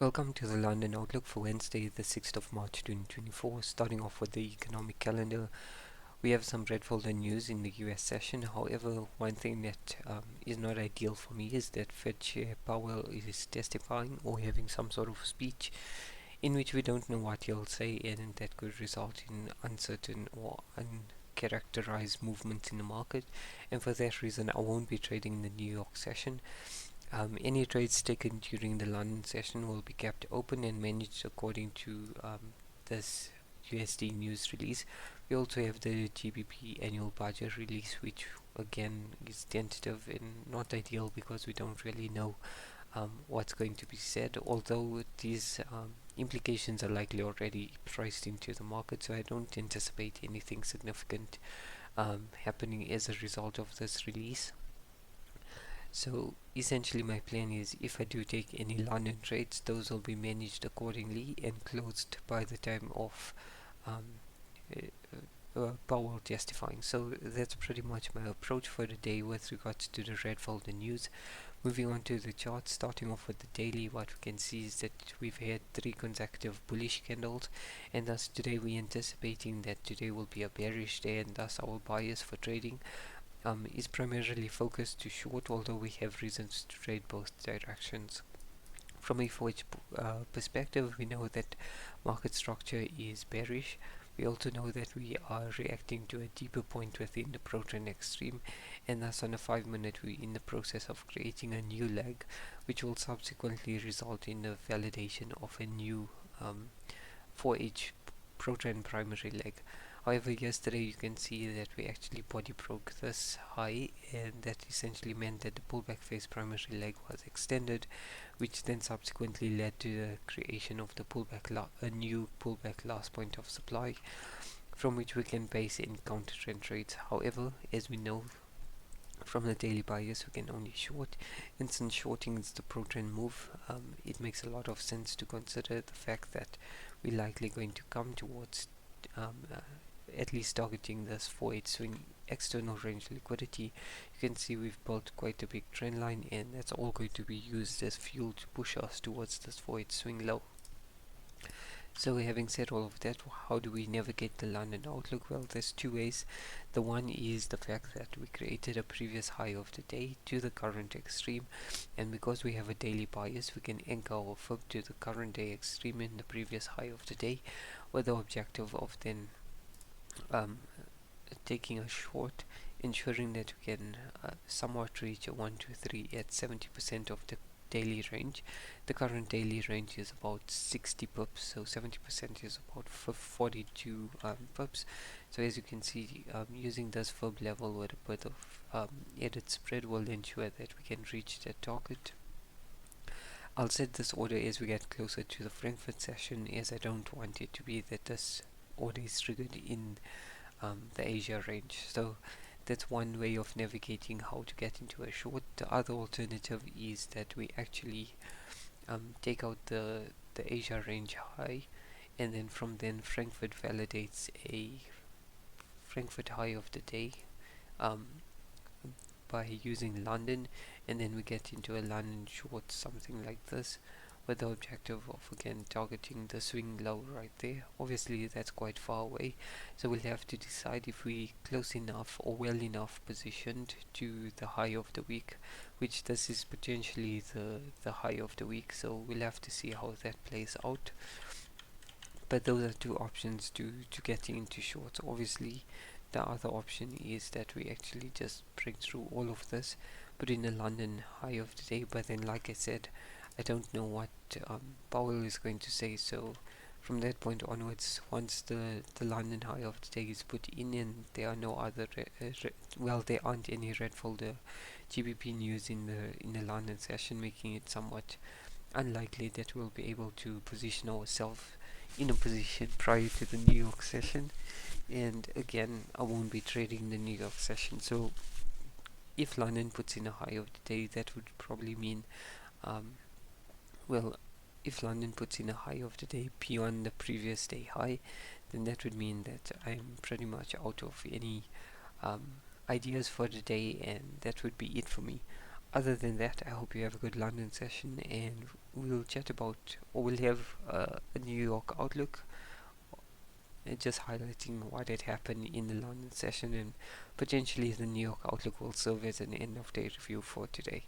Welcome to the London Outlook for Wednesday, the 6th of March 2024. Starting off with the economic calendar, we have some red folder news in the US session. However, one thing that is not ideal for me is that Fed Chair Powell is testifying or having some sort of speech in which we don't know what he'll say, and that could result in uncertain or uncharacterized movements in the market. And for that reason, I won't be trading in the New York session. Any trades taken during the London session will be kept open and managed according to this USD news release. We also have the GBP annual budget release, which again is tentative and not ideal because we don't really know what's going to be said, although these implications are likely already priced into the market, so I don't anticipate anything significant happening as a result of this release. So essentially my plan is, if I do take any London trades, those will be managed accordingly and closed by the time of um, Powell testifying. So that's pretty much my approach for the day with regards to the red folder news. Moving on to the charts, starting off with the daily, what we can see is that we've had 3 consecutive bullish candles, and thus today we're anticipating that today will be a bearish day, and thus our bias for trading is primarily focused to short, although we have reasons to trade both directions. From a forex perspective, we know that market structure is bearish. We also know that we are reacting to a deeper point within the pro-trend extreme, and thus on a 5-minute we're in the process of creating a new leg, which will subsequently result in the validation of a new 4H pro-trend primary leg. However, yesterday you can see that we actually body broke this high, and that essentially meant that the pullback phase primary leg was extended, which then subsequently led to the creation of the a new pullback last point of supply, from which we can base any counter trend trades. However, as we know from the daily bias, we can only short, and since shorting is the pro-trend move, it makes a lot of sense to consider the fact that we're likely going to come towards at least targeting this 4-8 swing external range liquidity. You can see we've built quite a big trend line, and that's all going to be used as fuel to push us towards this 4-8 swing low. So having said all of that, how do we navigate the London outlook? Well, there's 2 ways. The one is the fact that we created a previous high of the day to the current extreme, and because we have a daily bias, we can anchor our fib to the current day extreme in the previous high of the day, with the objective of then taking a short, ensuring that we can somewhat reach a 1, 2, 3 at 70% of the daily range. The current daily range is about 60 pips, so 70% is about 42 pips. So as you can see, using this fib level with a bit of added spread will ensure that we can reach that target. I'll set this order as we get closer to the Frankfurt session, as I don't want it to be that this order is triggered in the Asia range. So that's one way of navigating how to get into a short. The other alternative is that we actually take out the Asia range high, and then from then Frankfurt validates a Frankfurt high of the day by using London, and then we get into a London short, something like this, with the objective of again targeting the swing low right there. Obviously that's quite far away, so we'll have to decide if we close enough or well enough positioned to the high of the week, which this is potentially the high of the week, so we'll have to see how that plays out. But those are 2 options to getting into shorts. Obviously the other option is that we actually just break through all of this, put in a London high of the day, but then like I said, I don't know what Powell is going to say, so from that point onwards, once the London high of the day is put in and there are no other there aren't any red folder GBP news in the London session, making it somewhat unlikely that we'll be able to position ourselves in a position prior to the New York session. And again, I won't be trading the New York session, so if London puts in a high of the day, that would probably mean well, if London puts in a high of the day beyond the previous day high, then that would mean that I'm pretty much out of any ideas for the day, and that would be it for me. Other than that, I hope you have a good London session, and we'll chat about, or we'll have a New York outlook, just highlighting what had happened in the London session, and potentially the New York outlook will serve as an end of day review for today.